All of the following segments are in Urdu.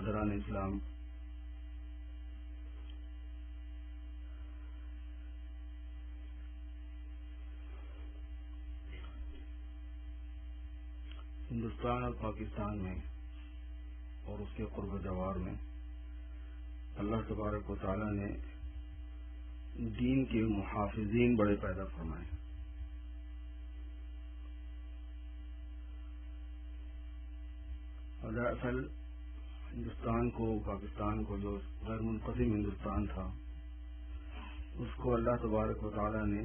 برادران اسلام، ہندوستان اور پاکستان میں اور اس کے قرب و جوار میں اللہ تبارک و تعالی نے دین کے محافظین بڑے پیدا فرمائے۔ اور دراصل ہندوستان کو، پاکستان کو، جو غیر منقسم ہندوستان تھا، اس کو اللہ تبارک و تعالی نے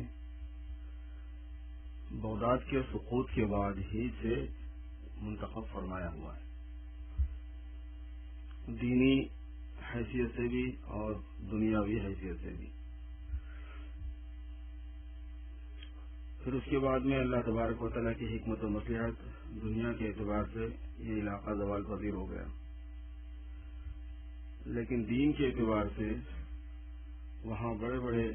بغداد کے سقوط کے بعد ہی سے منتخب فرمایا ہوا ہے، دینی حیثیت سے بھی اور دنیاوی حیثیت سے بھی۔ پھر اس کے بعد میں اللہ تبارک و تعالیٰ کی حکمت و مصلحت، دنیا کے اعتبار سے یہ علاقہ زوال پذیر ہو گیا، لیکن دین کے اعتبار سے وہاں بڑے بڑے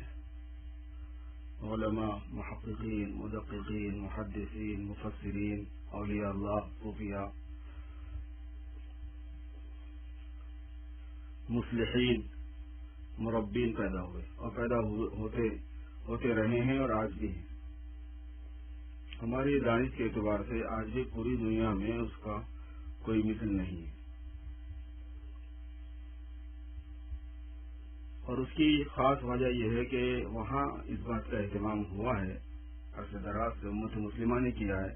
علماء، محققین، مدققین، محدثین، مفسرین، اولیاء اللہ، صوفیاء، مصلحین، مربین پیدا ہوئے اور پیدا ہوتے رہے ہیں اور آج بھی ہیں۔ ہماری دانش کے اعتبار سے آج بھی پوری دنیا میں اس کا کوئی مثل نہیں ہے، اور اس کی خاص وجہ یہ ہے کہ وہاں اس بات کا اہتمام ہوا ہے، عرصہ دراز سے امت مسلمہ نے کیا ہے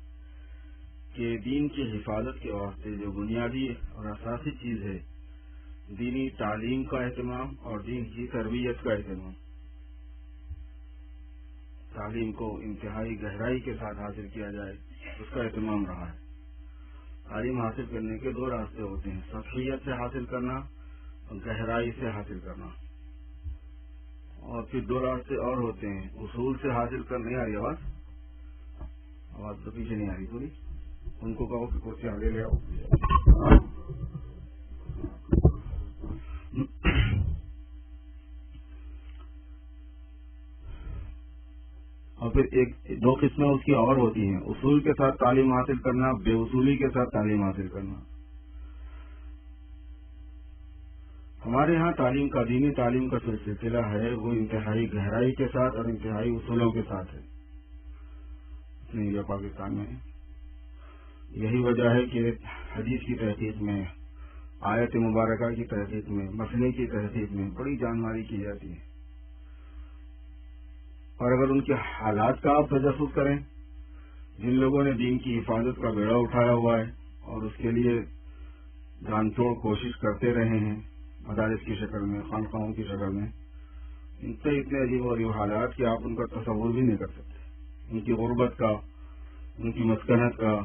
کہ دین کی حفاظت کے واسطے جو بنیادی اور اساسی چیز ہے، دینی تعلیم کا اہتمام اور دین کی تربیت کا اہتمام، تعلیم کو انتہائی گہرائی کے ساتھ حاصل کیا جائے، اس کا اہتمام رہا ہے۔ تعلیم حاصل کرنے کے دو راستے ہوتے ہیں، سطحیت سے حاصل کرنا اور گہرائی سے حاصل کرنا، اور پھر دو راستے اور ہوتے ہیں، اصول سے حاصل کرنے۔ نہیں آ رہی آواز تو پیچھے نہیں آ رہی پوری، ان کو کہو کہ کرسی آگے لے آؤ۔ اور پھر دو قسمیں اس کی اور ہوتی ہیں، اصول کے ساتھ تعلیم حاصل کرنا، بے اصولی کے ساتھ تعلیم حاصل کرنا۔ ہمارے ہاں تعلیم کا، دینی تعلیم کا جو سلسلہ ہے وہ انتہائی گہرائی کے ساتھ اور انتہائی اصولوں کے ساتھ ہے انڈیا پاکستان میں۔ یہی وجہ ہے کہ حدیث کی تحقیق میں، آیت مبارکہ کی تحقیق میں، مسئلے کی تحقیق میں بڑی جان ماری کی جاتی ہے، اور اگر ان کے حالات کا آپ تجسس کریں، جن لوگوں نے دین کی حفاظت کا بیڑا اٹھایا ہوا ہے اور اس کے لیے جان توڑ کوشش کرتے رہے ہیں، مدارس کی شکل میں، خانقاہوں کی شکل میں، ان سے اتنے عجیب و غریب حالات کہ آپ ان کا تصور بھی نہیں کر سکتے، ان کی غربت کا، ان کی مسکنت کا،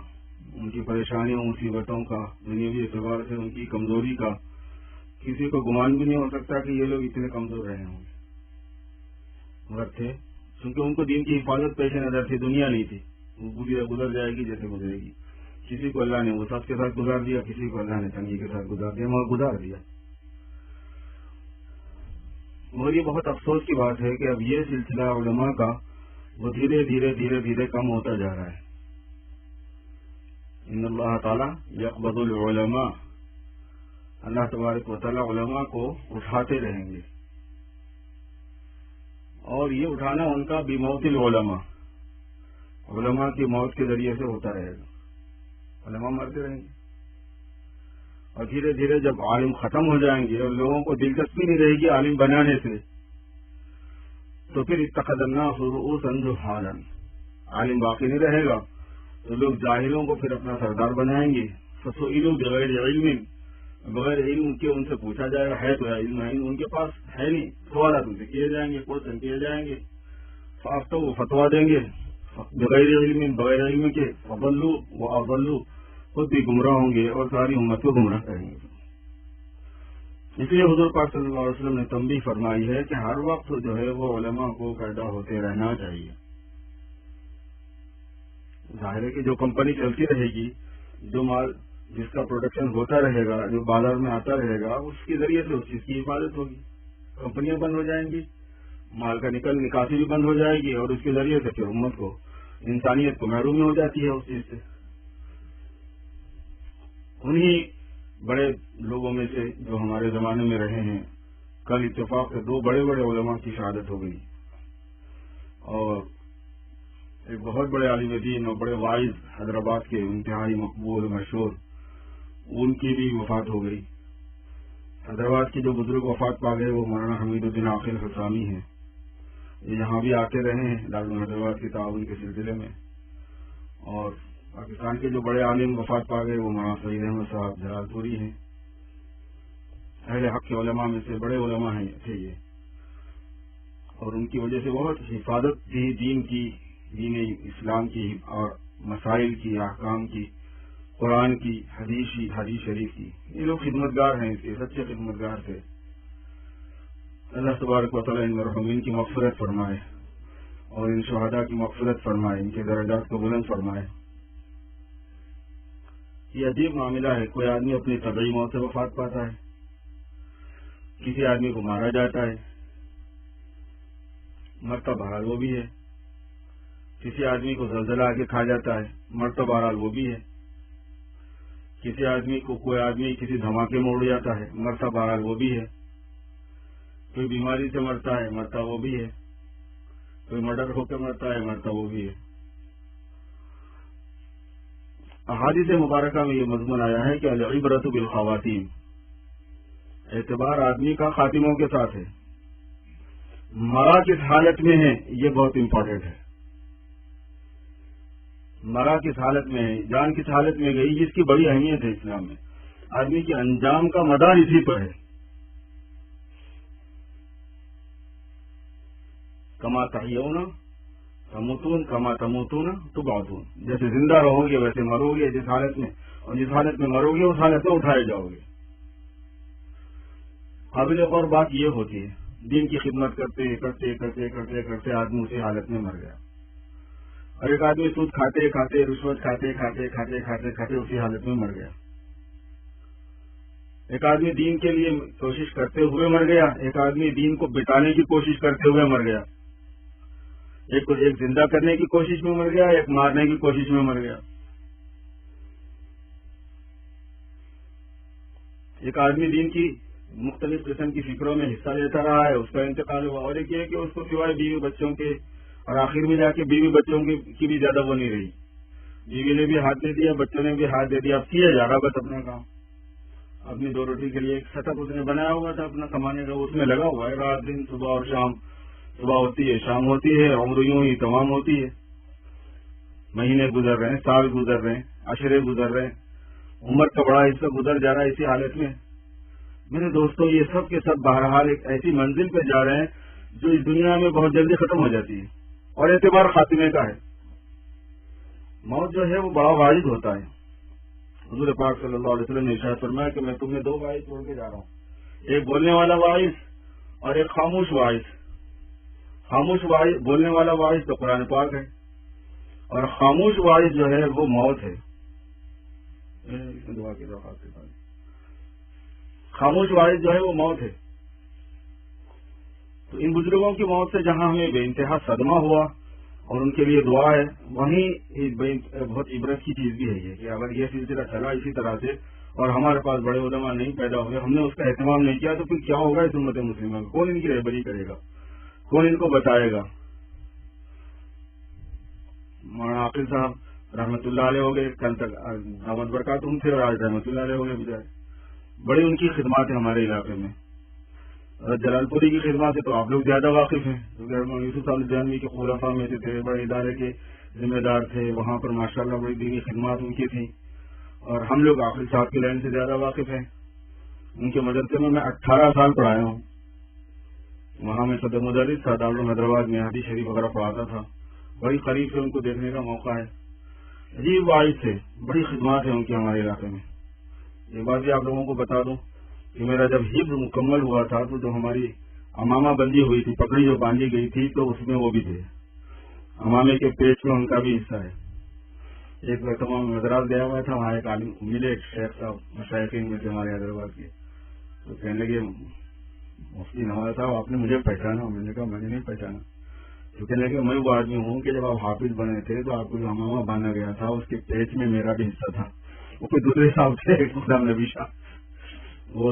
ان کی پریشانیوں مصیبتوں کا، دنیاوی اعتبار سے ان کی کمزوری کا، کسی کو گمان بھی نہیں ہو سکتا کہ یہ لوگ اتنے کمزور رہے ہوں گے، مگر تھے، کیونکہ ان کو دین کی حفاظت پیش نظر تھی، دنیا نہیں تھی، وہ گزر جائے گی جیسے گزرے گی۔ کسی کو اللہ نے وسعت کے ساتھ گزار دیا، کسی کو اللہ نے تنگی کے ساتھ گزار دیا، مگر گزار دیا۔ مگر یہ بہت افسوس کی بات ہے کہ اب یہ سلسلہ علماء کا وہ دھیرے دھیرے کم ہوتا جا رہا ہے۔ ان اللہ تعالیٰ یقبض العلماء، اللہ تبارک و تعالیٰ علماء کو اٹھاتے رہیں گے، اور یہ اٹھانا ان کا بموت العلماء، علماء کی موت کے ذریعے سے ہوتا رہے گا، علماء مرتے رہیں گے، اور دھیرے دھیرے جب عالم ختم ہو جائیں گے اور لوگوں کو دلچسپی نہیں رہے گی عالم بنانے سے، تو پھر اتخذ الناس رؤوسا جہالا، عالم باقی نہیں رہے گا تو لوگ جاہلوں کو پھر اپنا سردار بنائیں گے۔ فسئلوا بغیر علم، بغیر علم کے ان سے پوچھا جائے گا، ہے تو علم ہے، ان کے پاس ہے نہیں، سوالات ان سے کیے جائیں گے، کوشچن کیے جائیں گے، فافتوا وہ فتوا دیں گے بغیر علم، بغیر علم کے، فضلوا واضلوا، خود بھی گمراہ ہوں گے اور ساری امت کو گمراہ کریں گے۔ اس لیے حضور پاک صلی اللہ علیہ وسلم نے تنبیہ فرمائی ہے کہ ہر وقت جو ہے وہ علماء کو پیدا ہوتے رہنا چاہیے۔ ظاہر ہے کہ جو کمپنی چلتی رہے گی، جو مال جس کا پروڈکشن ہوتا رہے گا، جو بازار میں آتا رہے گا، اس کے ذریعے سے اس چیز کی حفاظت ہوگی۔ کمپنیاں بند ہو جائیں گی، مال کا نکاسی بھی بند ہو جائے گی، اور اس کے ذریعے سے پھر امت کو، انسانیت کو محرومی ہو جاتی ہے اس چیز سے۔ انہی بڑے لوگوں میں سے جو ہمارے زمانے میں رہے ہیں، کل اتفاق سے 2 بڑے بڑے علماء کی شہادت ہو گئی، اور ایک بہت بڑے عالم دین اور بڑے واعظ حیدرآباد کے انتہائی مقبول مشہور، ان کی بھی وفات ہو گئی۔ حیدرآباد کے جو بزرگ وفات پا گئے وہ مولانا حمید الدین عاقل حسامی ہیں، یہ یہاں بھی آتے رہے ہیں دارالعلوم حیدرآباد کی تعاون کے سلسلے میں، اور پاکستان کے جو بڑے عالم وفات پا گئے وہ مولانا سعید احمد صاحب جلال پوری ہیں، اہل حق کے علماء میں سے بڑے علماء ہیں تھے یہ، اور ان کی وجہ سے بہت حفاظت تھی دین کی، دین اسلام کی اور مسائل کی، احکام کی، قرآن کی، حدیث شریف کی۔ یہ لوگ خدمتگار ہیں، اس کے سچے خدمتگار تھے۔ اللہ تبارک و تعالیٰ ان مرحومین کی مغفرت فرمائے اور ان شہداء کی مغفرت فرمائے، ان کے درجات کو بلند فرمائے۔ یہ عجیب معاملہ ہے، کوئی آدمی اپنی طبعی موت سے وفات پاتا ہے، کسی آدمی کو مارا جاتا ہے، مرتا بہرحال وہ بھی ہے، کسی آدمی کو زلزلہ آ کے کھا جاتا ہے، مرتا بہرحال وہ بھی ہے، کسی آدمی کو کوئی آدمی کسی دھماکے میں اڑ جاتا ہے، مرتا بہرحال وہ بھی ہے، کوئی بیماری سے مرتا ہے، مرتا وہ بھی ہے، کوئی مرڈر ہو کے مرتا ہے، مرتا وہ بھی ہے۔ احادیث مبارکہ میں یہ مضمون آیا ہے کہ العبرۃ بالخواتیم، اعتبار آدمی کا خاتموں کے ساتھ ہے، مرا کس حالت میں ہے یہ بہت امپورٹنٹ ہے، مرا کس حالت میں ہے، جان کس حالت میں گئی، جس کی بڑی اہمیت ہے اسلام میں، آدمی کے انجام کا مدار اسی پر ہے۔ کما تحیون تموتون کما تموتون تبعثون، جیسے زندہ رہو گے ویسے مرو گے، جس حالت میں، اور جس حالت میں مرو گے اس حالت میں اٹھائے جاؤ گے۔ قابل غور بات یہ ہوتی ہے، دین کی خدمت کرتے کرتے کرتے کرتے کرتے آدمی اسی حالت میں مر گیا، اور ایک آدمی سود کھاتے کھاتے، رشوت کھاتے کھاتے کھاتے کھاتے کھاتے اسی حالت میں مر گیا۔ ایک آدمی دین کے لیے کوشش کرتے ہوئے مر گیا، ایک آدمی دین کو بٹانے کی کوشش کرتے ہوئے مر گیا، ایک زندہ کرنے کی کوشش میں مر گیا، ایک مارنے کی کوشش میں مر گیا۔ ایک آدمی دین کی مختلف قسم کی فکروں میں حصہ لیتا رہا ہے، اس کا انتقال ہوا، اور ایک یہ کہ اس کو سوائے بیوی بچوں کے، اور آخر میں جا کے بیوی بچوں کی بھی زیادہ وہ نہیں رہی، بیوی نے بھی ہاتھ دے دیا، بچوں نے بھی ہاتھ دے دیا، اب کیا جا رہا بس اپنا کام، اپنی 2 روٹی کے لیے ایک سیٹ اپ اس نے بنایا ہوا تھا اپنا کمانے کا، اس میں لگا ہوا ہے رات دن، صبح اور شام، صبح ہوتی ہے شام ہوتی ہے، عمر یوں ہی تمام ہوتی ہے، مہینے گزر رہے ہیں، سال گزر رہے ہیں، عشرے گزر رہے ہیں، عمر کا بڑا حصہ گزر جا رہا ہے اسی حالت میں۔ میرے دوستوں، یہ سب کے سب بہرحال ایک ایسی منزل پہ جا رہے ہیں جو اس دنیا میں بہت جلدی ختم ہو جاتی ہے، اور اعتبار خاتمے کا ہے۔ موت جو ہے وہ بڑا واعظ ہوتا ہے۔ حضور پاک صلی اللہ علیہ وسلم نے ارشاد فرمایا کہ میں تمہیں 2 واعظ چھوڑ کے جا رہا ہوں، ایک بولنے والا واعظ اور ایک خاموش واعظ۔ خاموش واعظ، بولنے والا واعظ تو قرآن پاک ہے، اور خاموش واعظ جو ہے وہ موت ہے۔ دعا کی درخواست ہے، خاموش واعظ جو ہے وہ موت ہے۔ تو ان بزرگوں کی موت سے جہاں ہمیں بے انتہا صدمہ ہوا اور ان کے لیے دعا ہے، وہیں بہت عبرت کی چیز بھی ہے یہ کہ اگر یہ سلسلہ چلا اسی طرح سے اور ہمارے پاس بڑے علماء نہیں پیدا ہوئے، ہم نے اس کا اہتمام نہیں کیا، تو پھر کیا ہوگا اس امت مسلمہ میں؟ کون ان کی رہبری کرے گا؟ کون ان کو بتائے گا؟ مولانا عاقل صاحب رحمۃ اللہ علیہ ہو گئے، کل تک دعوت برکات ان تھے اور آج رحمۃ اللہ علیہ ہو گئے بجائے، بڑی ان کی خدمات ہیں ہمارے علاقے میں۔ جلال پوری کی خدمات سے تو آپ لوگ زیادہ واقف ہیں، کیونکہ یوسف صاحب جانوی کے خلفاء میں سے تھے، بڑے ادارے کے ذمہ دار تھے، وہاں پر ماشاءاللہ بڑی دینی خدمات ان کی تھیں، اور ہم لوگ عاقل صاحب کی لائن سے زیادہ واقف ہیں۔ ان کے مدرسے میں 18 سال پڑھایا ہوں، وہاں میں صدر مدرس تھا، دارالعلوم حیدرآباد میں حدیث شریف وغیرہ پڑھاتا تھا، بڑی قریب سے ان کو دیکھنے کا موقع ہے۔ عجیب واعظ تھے، بڑی خدمات ہیں ان کی ہمارے علاقے میں۔ یہ بات بھی آپ لوگوں کو بتا دوں کہ میرا جب حفظ مکمل ہوا تھا تو جو ہماری امامہ بندی ہوئی تھی، پگڑی جو باندھی گئی تھی، تو اس میں وہ بھی تھے، امامے کے پیٹ میں ان کا بھی حصہ ہے۔ ایک مرتبہ میں مدراس گیا ہوا تھا، وہاں ایک عالم ملے، ایک شیخ صاحب مشائخین میں سے ہمارے حیدرآباد کے، تو کہنے لگے مفتی نواز صاحب آپ نے مجھے پہچانا؟ میں نے کہا میں نے نہیں پہچانا۔ تو کہنے لگے میں وہ آدمی ہوں کہ جب آپ حافظ بنے تھے تو آپ کو جو امامہ باندھا گیا تھا اس کے پیٹ میں میرا بھی حصہ تھا۔ وہ کوئی دوسرے صاحب تھے، غلام نبی شاہ وہ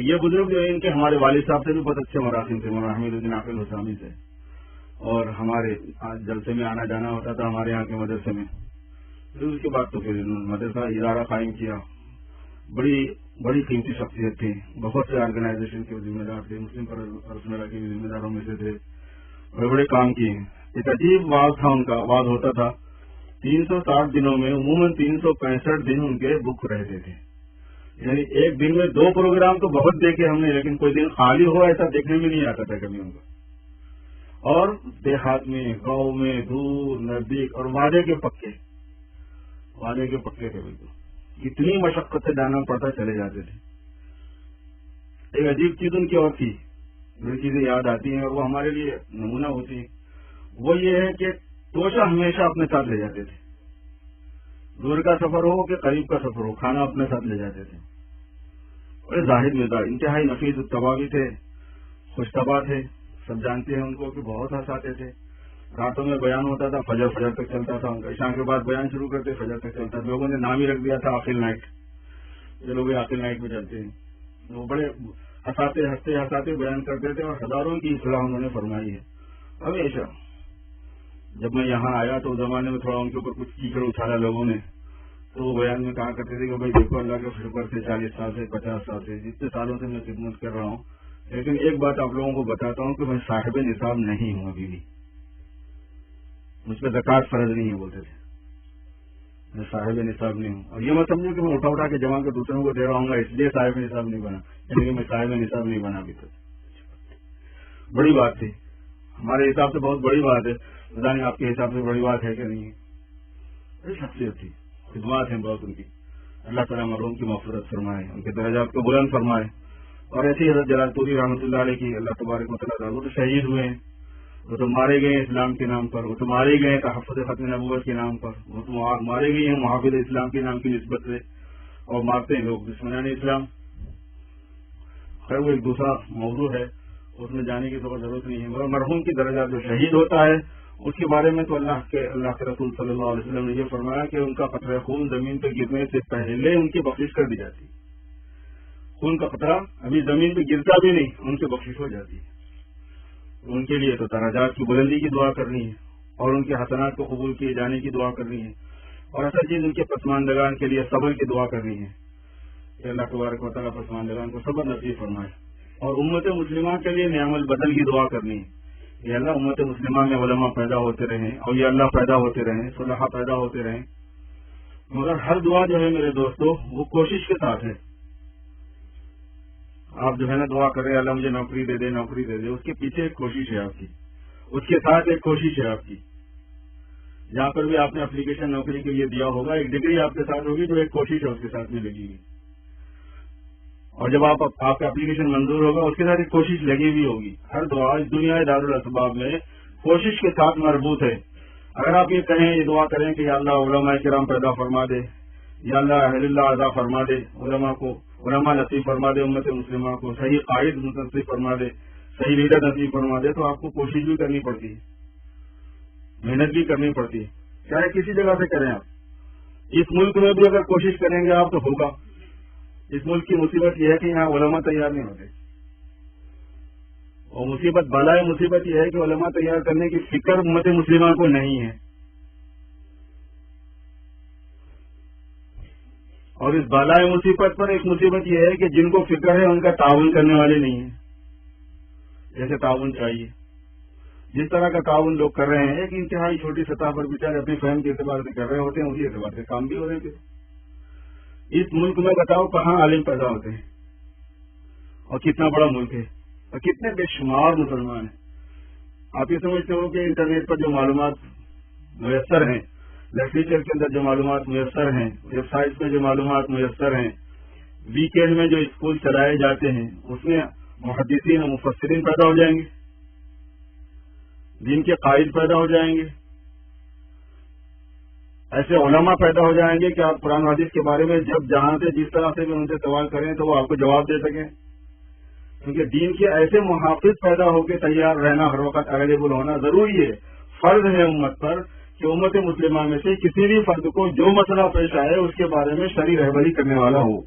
یہ بزرگ جو ان کے ہمارے والد صاحب سے بھی بہت اچھے مراسم تھے، مولانا حمید الدین عاقل حسامی سے، اور ہمارے جلسے میں آنا جانا ہوتا تھا ہمارے یہاں کے مدرسے میں. پھر اس کے بعد تو پھر مدرسہ ادارہ قائم کیا. بڑی قیمتی شخصیت تھی، بہت سے آرگنائزیشن کے ذمہ دار تھے، مسلم پرسنل کے ذمہ داروں میں سے تھے، بڑے بڑے کام کیے. ایک عجیب واز تھا ان کا، واز ہوتا تھا 360 دنوں میں عموماً 365 دن ان کے بک رہتے تھے. یعنی ایک دن میں 2 پروگرام تو بہت دیکھے ہم نے، لیکن کوئی دن خالی ہو ایسا دیکھنے میں نہیں آتا تھا کبھی ان کو. اور دیہات میں، گاؤں میں، دور نزدیک، اور وعدے کے پکے تھے بالکل. اتنی مشقت سے جانا پڑتا چلے جاتے تھے. ایک عجیب چیز ان کی اور تھی، جو چیزیں یاد آتی ہیں اور وہ ہمارے لیے نمونہ ہوتی ہیں، وہ یہ ہے کہ توشہ ہمیشہ اپنے ساتھ لے جاتے تھے. دور کا سفر ہو کہ قریب کا سفر ہو، کھانا اپنے ساتھ لے جاتے تھے. اور زاہد مزاج، انتہائی نفیس الطبع بھی تھے، خوش طبع تھے. سب جانتے ہیں ان کو کہ بہت ہنساتے تھے. راتوں میں بیان ہوتا تھا، فجر تک چلتا تھا. عشاء کے بعد بیان شروع کرتے، فجر تک چلتا. لوگوں نے نام ہی رکھ دیا تھا عاقل نائٹ. جو لوگ عاقل نائٹ میں چلتے ہیں، وہ بڑے ہنساتے بیان کرتے تھے، اور ہزاروں کی اصلاح انہوں نے فرمائی ہے ہمیشہ. جب میں یہاں آیا تو اس زمانے میں تھوڑا ان کے اوپر کچھ کیچڑ اچھالا لوگوں نے، تو وہ بیان میں کہا کرتے تھے کہ بھائی دیکھو، اللہ کے شکر سے 40 سال سے 50 سال سے جتنے سالوں سے میں خدمت کر رہا ہوں، لیکن ایک بات آپ لوگوں کو بتاتا ہوں کہ میں صاحب نصاب نہیں ہوں ابھی بھی. مجھ پہ زکوٰۃ فرض نہیں ہے بولتے تھے. میں صاحب نصاب نہیں ہوں. اور یہ میں سمجھوں کہ میں اٹھا کے جمع کے دوسروں کو دے رہا ہوں گا، اس لیے صاحب نصاب نہیں بنا، یعنی کہ میں صاحب نصاب نہیں بنا ابھی تک. بڑی بات تھی ہمارے حساب سے، بہت بڑی بات ہے. پتا نہیں آپ کے حساب سے بڑی بات ہے کہ نہیں ہے. بڑی شخصیت تھی، خدمات ہیں بہت ان کی. اللہ تعالیٰ مرحوم کی مغفرت فرمائے، ان کے درجات کو بلند فرمائے. اور ایسی حضرت جلال پوری رحمۃ اللہ علیہ کی اللہ تبارک و تعالیٰ، وہ تو شہید ہوئے ہیں، وہ تو مارے گئے ہیں اسلام کے نام پر، وہ تو مارے گئے ہیں تحفظ ختم نبوت کے نام پر، وہ تو مارے گئے ہیں محافظ اسلام کے نام کی نسبت سے، اور مارتے ہیں لوگ دشمنان اسلام. خیر وہ ایک دوسرا موضوع ہے، اس میں جانے کی تو ضرورت نہیں ہے. مگر مرحوم کی درجات جو شہید ہوتا ہے اس کے بارے میں تو اللہ کے رسول صلی اللہ علیہ وسلم نے یہ فرمایا کہ ان کا قطرہ خون زمین پہ گرنے سے پہلے ان کی بخشش کر دی جاتی. خون کا قطرہ ابھی زمین پہ گرتا بھی نہیں، ان کی بخشش ہو جاتی ہے. ان کے لیے تو درجات کی بلندی کی دعا کرنی ہے، اور ان کے حسنات کو قبول کیے جانے کی دعا کرنی ہے، اور اصل چیز ان کے پسماندگان کے لیے صبر کی دعا کرنی ہے کہ اللہ تبارک و تعالیٰ پسماندگان کو صبر نصیب فرمائے. اور امت مسلمہ کے لیے نعم البدل کی دعا کرنی ہے. یہ اللہ امت مسلمہ میں علماء پیدا ہوتے رہیں، اور یہ اللہ پیدا ہوتے رہیں، صلحاء پیدا ہوتے رہیں. مگر ہر دعا جو ہے میرے دوستو وہ کوشش کے ساتھ ہے. آپ جو ہے نا دعا کر رہے ہیں اللہ مجھے نوکری دے دے، نوکری دے دے، اس کے پیچھے ایک کوشش ہے آپ کی، اس کے ساتھ ایک کوشش ہے آپ کی. جہاں پر بھی آپ نے اپلیکیشن نوکری کے لیے دیا ہوگا، ایک ڈگری آپ کے ساتھ ہوگی جو ایک کوشش ہے اس کے ساتھ میں لگی ہوئی. اور جب آپ کا اپلیکیشن منظور ہوگا اس کے ساتھ ایک کوشش لگی ہوئی ہوگی. ہر دعا اس دنیا دارالاسباب میں کوشش کے ساتھ مربوط ہے. اگر آپ یہ کہیں، یہ دعا کریں کہ یا اللہ علماء کرام پیدا فرما دے، یا اللہ اہل اللہ عطا فرما دے، علماء نصیب فرما دے، امت مسلمہ کو صحیح قائد نصیب فرما دے، صحیح لیڈر نصیب فرما دے، تو آپ کو کوشش بھی کرنی پڑتی ہے، محنت بھی کرنی پڑتی ہے، چاہے کسی جگہ سے کریں آپ. اس ملک میں بھی اگر کوشش کریں گے آپ تو ہوگا. اس ملک کی مصیبت یہ ہے کہ یہاں علماء تیار نہیں ہوتے، اور مصیبت بالائے مصیبت یہ ہے کہ علماء تیار کرنے کی فکر امت مسلمہ کو نہیں ہے. اور اس بالائے مصیبت پر ایک مصیبت یہ ہے کہ جن کو فکر ہے ان کا تعاون کرنے والے نہیں ہیں جیسے تعاون چاہیے. جس طرح کا تعاون لوگ کر رہے ہیں ایک انتہائی چھوٹی سطح پر بیچارے اپنی فہم کے اعتبار سے کر رہے ہوتے ہیں، اسی اعتبار سے کام بھی ہو رہے ہیں. اس ملک میں بتاؤ کہاں عالم پیدا ہوتے ہیں، اور کتنا بڑا ملک ہے، اور کتنے بے شمار مسلمان ہیں. آپ یہ سمجھتے ہو کہ انٹرنیٹ پر جو معلومات میسر ہیں، لٹریچر کے اندر جو معلومات میسر ہیں، ویب سائٹ پہ جو معلومات میسر ہیں، ویکینڈ میں جو اسکول چلائے جاتے ہیں، اس میں محدثین و مفسرین پیدا ہو جائیں گے، دین کے قائد پیدا ہو جائیں گے، ایسے علماء پیدا ہو جائیں گے کہ آپ قرآن حدیث کے بارے میں جب جہاں سے جس طرح سے بھی ان سے سوال کریں تو وہ آپ کو جواب دے سکیں. کیونکہ دین کے ایسے محافظ پیدا ہو کے تیار رہنا، ہر وقت اویلیبل ہونا ضروری ہے. فرض ہے امت پر کہ امت مسلمہ میں سے کسی بھی فرد کو جو مسئلہ پیش آئے اس کے بارے میں شرعی رہبری کرنے والا ہو،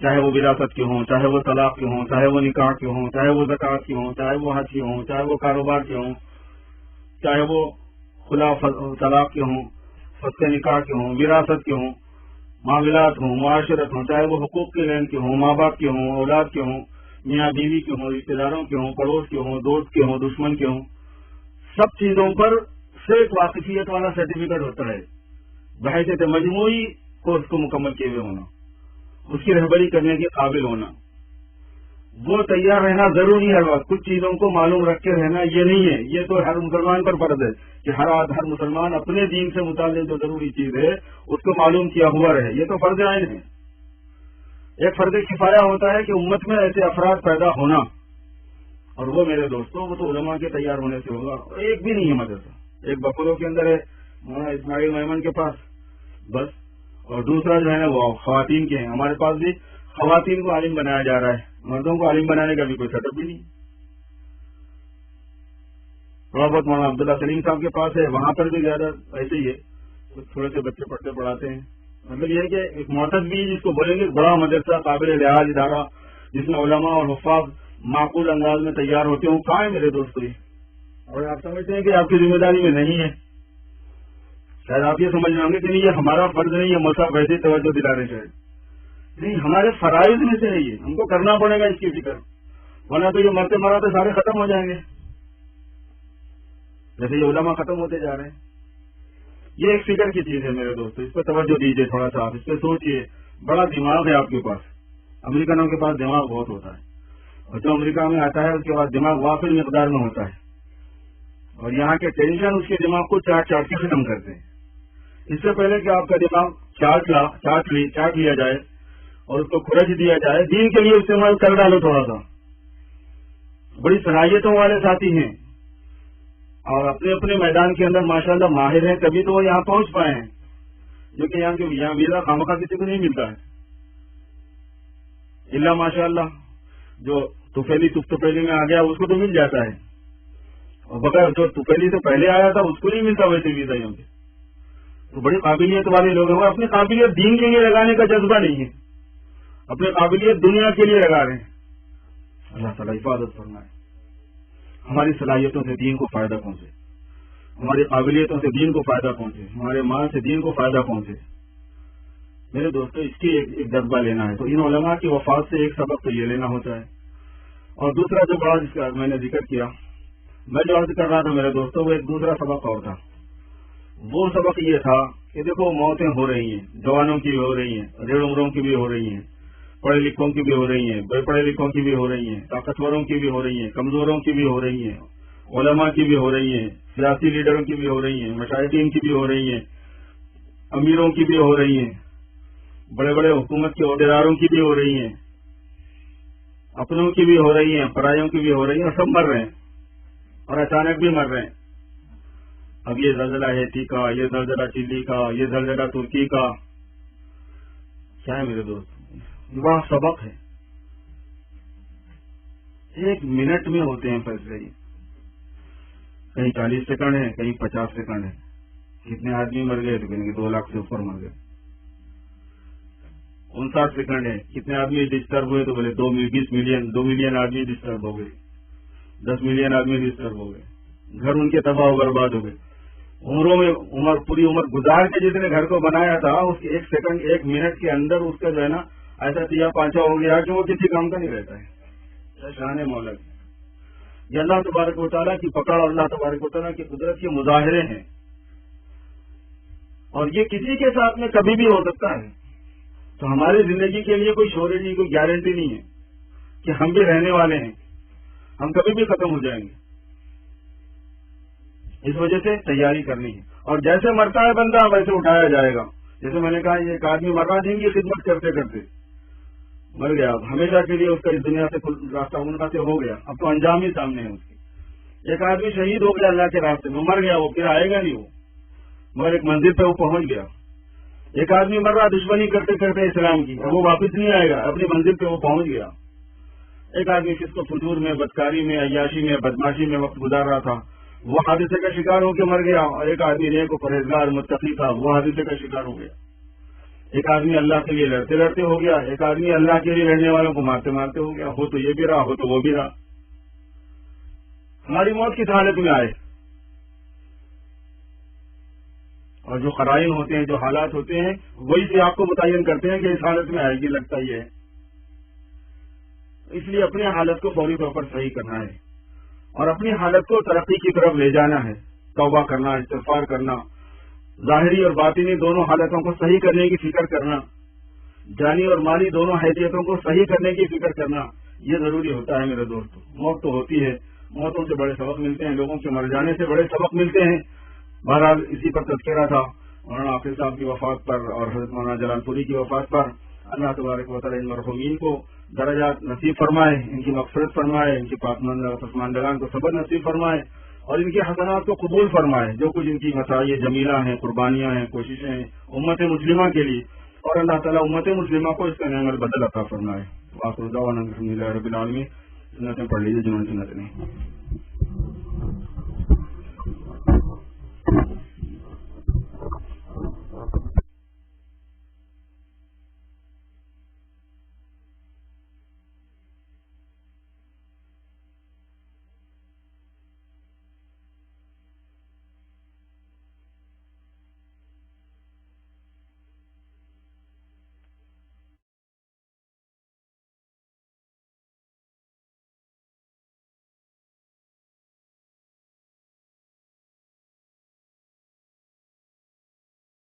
چاہے وہ وراثت کے ہوں، چاہے وہ طلاق کے ہوں، چاہے وہ نکاح کے ہوں، چاہے وہ زکوٰۃ کے ہوں، چاہے وہ حج کے ہوں، چاہے وہ کاروبار کے ہوں، چاہے وہ خلا طلاق کے ہوں، فسخ نکاح کے ہوں، وراثت کے ہوں، معاملات ہوں، معاشرت ہوں، چاہے وہ حقوق کے لین کے ہوں، ماں باپ کے ہوں، اولاد کے ہوں، میاں بیوی کے ہوں، رشتے داروں کے ہوں، پڑوس کے ہوں، دوست کے ہوں، دشمن کے ہوں، سب چیزوں پر سے ایک واقفیت والا سرٹیفکیٹ ہوتا ہے، بحیثیت مجموعی کورس کو مکمل کیے ہوئے ہونا، اس کی رہبری کرنے کے قابل ہونا، وہ تیار رہنا ضروری ہے ہر وقت، کچھ چیزوں کو معلوم رکھ کے رہنا یہ نہیں ہے، یہ تو ہر مسلمان پر فرض ہے کہ ہر مسلمان اپنے دین سے متعلق جو ضروری چیز ہے اس کو معلوم کیا ہوا رہے، یہ تو فرض عین ہے۔ ایک فرض کفایہ ہوتا ہے کہ امت میں ایسے افراد پیدا ہونا، اور وہ میرے دوستوں وہ تو علماء کے تیار ہونے سے ہوگا، ایک بھی نہیں ہے مدرسہ، ایک بکولوں کے اندر ہے مولانا اسماعیل میمن کے پاس بس، اور دوسرا جو ہے نا وہ خواتین کے ہیں، ہمارے پاس بھی خواتین کو عالم بنایا جا رہا ہے، مردوں کو عالم بنانے کا بھی کوئی سیٹ اپ بھی نہیں۔ تھوڑا بہت مولانا عبداللہ سلیم صاحب کے پاس ہے، وہاں پر بھی زیادہ ایسے ہی ہے، کچھ تھوڑے سے بچے پڑھتے پڑھاتے ہیں، مطلب یہ ہے کہ ایک معتد بھی جس کو بولیں گے بڑا مدرسہ قابل لحاظ ادارہ جس میں علماء اور حفاظ معقول انداز میں تیار ہوتے ہوں، کہاں ہے میرے دوستوں یہ؟ اور آپ سمجھتے ہیں کہ آپ کی ذمہ داری میں نہیں ہے، شاید آپ یہ سمجھ رہے ہوں گے کہ نہیں یہ ہمارا فرض نہیں ہے، مصحف ویسے توجہ دلانے چاہیے، نہیں ہمارے فرائض میں سے ہے، یہ ہم کو کرنا پڑے گا اس کی فکر، ورنہ تو یہ مرتے مراتے سارے ختم ہو جائیں گے، جیسے یہ علماء ختم ہوتے جا رہے ہیں۔ یہ ایک فکر کی چیز ہے میرے دوستو، اس پہ توجہ دیجیے تھوڑا سا، آپ اس پہ سوچیے، بڑا دماغ ہے آپ کے پاس، امریکنوں کے پاس دماغ بہت ہوتا ہے، اور جو امریکہ میں آتا ہے اس کے پاس دماغ وافر مقدار میں ہوتا ہے، اور یہاں کے ٹینشن اس کے دماغ کو چاٹ چاٹ کے ختم کرتے ہیں۔ اس سے پہلے کہ آپ کا دماغ چاٹ لیا جائے اور اس کو کھرچ دیا جائے، دین کے لیے استعمال کر ڈالو تھوڑا سا، بڑی صلاحیتوں والے ساتھی ہیں اور اپنے اپنے میدان کے اندر ماشاءاللہ ماہر ہیں، تبھی تو وہ یہاں پہنچ پائے ہیں، جو کہ یہاں ویزا خامخواہ کسی کو نہیں ملتا ہے، اللہ ماشاءاللہ جو توفیلی میں آ گیا اس کو تو مل جاتا ہے، اور بغیر جو توفیلی سے پہلے آیا تھا اس کو نہیں ملتا ویسے ویزا یہاں پہ، تو بڑی قابلیت والے لوگ ہیں، وہ اپنی قابلیت دین کے لیے لگانے کا جذبہ نہیں ہے، اپنی قابلیت دنیا کے لیے لگا رہے ہیں۔ اللہ تعالیٰ حفاظت فرمائے، ہماری صلاحیتوں سے دین کو فائدہ پہنچے، ہماری قابلیتوں سے دین کو فائدہ پہنچے، ہمارے مال سے دین کو فائدہ پہنچے۔ میرے دوستو اس کی ایک جذبہ لینا ہے، تو ان علماء کی وفات سے ایک سبق تو یہ لینا ہوتا ہے، اور دوسرا جو بڑا جس کا میں نے ذکر کیا، میں جو عرض کر رہا تھا میرے دوستو، وہ ایک دوسرا سبق اور تھا، وہ سبق یہ تھا کہ دیکھو موتیں ہو رہی ہیں، جوانوں کی بھی ہو رہی ہیں، ریڑھ عمروں کی بھی ہو رہی ہیں، پڑھے لکھوں کی بھی ہو رہی ہیں، بے پڑھے لکھوں کی بھی ہو رہی ہیں، طاقتوروں کی بھی ہو رہی ہیں، کمزوروں کی بھی ہو رہی ہیں، علماء کی بھی ہو رہی ہیں، سیاسی لیڈروں کی بھی ہو رہی ہیں، مشاہدین کی بھی ہو رہی ہیں، امیروں کی بھی ہو رہی ہیں، بڑے بڑے حکومت کے عہدیداروں کی بھی ہو رہی ہیں، اپنوں کی بھی ہو رہی ہیں، پرایوں کی بھی ہو رہی ہیں، اور سب مر رہے ہیں، اور اچانک بھی مر رہے ہیں۔ اب یہ زلزلہ ہیتی کا، یہ زلزلہ چلی کا، یہ زلزلہ ترکی کا، کیا ہے میرے دوست، بڑا سبق ہے، ایک منٹ میں ہوتے ہیں فیصلے، کہیں 40 سیکنڈ ہے، کہیں 50 سیکنڈ ہے، کتنے آدمی مر گئے تو کہیں 2 لاکھ سے اوپر مر گئے، 59 سیکنڈ ہے، کتنے آدمی ڈسٹرب ہوئے تو بولے 2 ملین آدمی ڈسٹرب ہو گئے، 10 ملین آدمی ڈسٹرب ہو گئے، گھر ان کے تباہ و برباد ہو گئے، پوری عمر گزار کے جس نے گھر کو بنایا تھا اس کی 1 سیکنڈ 1 منٹ کے اندر اس کا جو ہے نا ایسا تیا پانچا ہو گیا کہ وہ کسی کام کا نہیں رہتا ہے۔ شان مولا یہ اللہ تبارک و تعالیٰ کی پکڑ اور اللہ تبارک و تعالیٰ کی قدرت کے مظاہرے ہیں، اور یہ کسی کے ساتھ میں کبھی بھی ہو سکتا ہے، تو ہماری زندگی کے لیے کوئی شورٹی کوئی گارنٹی نہیں ہے کہ ہم بھی رہنے والے ہیں، ہم کبھی بھی ختم ہو جائیں گے، اس وجہ سے تیاری کرنی ہے، اور جیسے مرتا ہے بندہ ویسے اٹھایا جائے گا۔ جیسے میں نے کہا یہ ایک آدمی مرنا دیں کی خدمت کرتے کرتے مر گیا، اب ہمیشہ کے لیے اس کا اس دنیا سے راستہ ان سے ہو گیا، اب تو انجام ہی سامنے ہے اس کی۔ ایک آدمی شہید ہو گیا اللہ کے راستے میں، مر گیا، وہ پھر آئے گا نہیں، وہ مگر ایک منزل پہ وہ پہنچ گیا۔ ایک آدمی مر رہا دشمنی کرتے کرتے اسلام کی، وہ واپس نہیں آئے گا، اپنی منزل پہ وہ پہنچ گیا۔ ایک آدمی جس کو فجور میں، بدکاری میں، عیاشی میں، بدماشی میں وقت گزار رہا تھا، وہ حادثے کا شکار ہو کے مر گیا، اور ایک آدمی نیک و پرہیزگار متقی تھا، وہ حادثے کا شکار ہو گیا۔ ایک آدمی اللہ کے لیے لڑتے لڑتے ہو گیا، ایک آدمی اللہ کے لیے لڑنے والوں کو مارتے مارتے ہو گیا۔ ہو تو یہ بھی رہا، ہو تو وہ بھی رہا۔ ہماری موت کس حالت میں آئے، اور جو قرائن ہوتے ہیں، جو حالات ہوتے ہیں، وہی سے آپ کو متعین کرتے ہیں کہ اس حالت میں آئے گی، لگتا ہی ہے۔ اس لیے اپنے حالت کو فوری طور پر صحیح کرنا ہے، اور اپنی حالت کو ترقی کی طرف لے جانا ہے، توبہ کرنا، استغفار کرنا، ظاہری اور باطنی دونوں حالتوں کو صحیح کرنے کی فکر کرنا، جانی اور مالی دونوں حیثیتوں کو صحیح کرنے کی فکر کرنا، یہ ضروری ہوتا ہے میرے دوستو۔ موت تو ہوتی ہے، موتوں سے بڑے سبق ملتے ہیں، لوگوں کے مر جانے سے بڑے سبق ملتے ہیں۔ بہرحال اسی پر تذکرہ تھا مولانا حافظ صاحب کی وفات پر اور حضرت مولانا جلال پوری کی وفات پر۔ اللہ تبارک و تعالیٰ ان مرحومین کو درجات نصیب فرمائے، ان کی مغفرت فرمائے، ان کی پسماندگان کو صبر نصیب فرمائے، اور ان کے حسنات کو قبول فرمائے، جو کچھ ان کی مساعی جمیلہ ہیں، قربانیاں ہیں، کوششیں ہیں امت مسلمہ کے لیے، اور اللہ تعالیٰ امت مسلمہ کو اس کا نعم البدل عطا فرمائے۔ آخر دعوانا الحمدللہ رب العالمین۔ سنتیں پڑھ لیجیے جنہوں نے سنت نہیں۔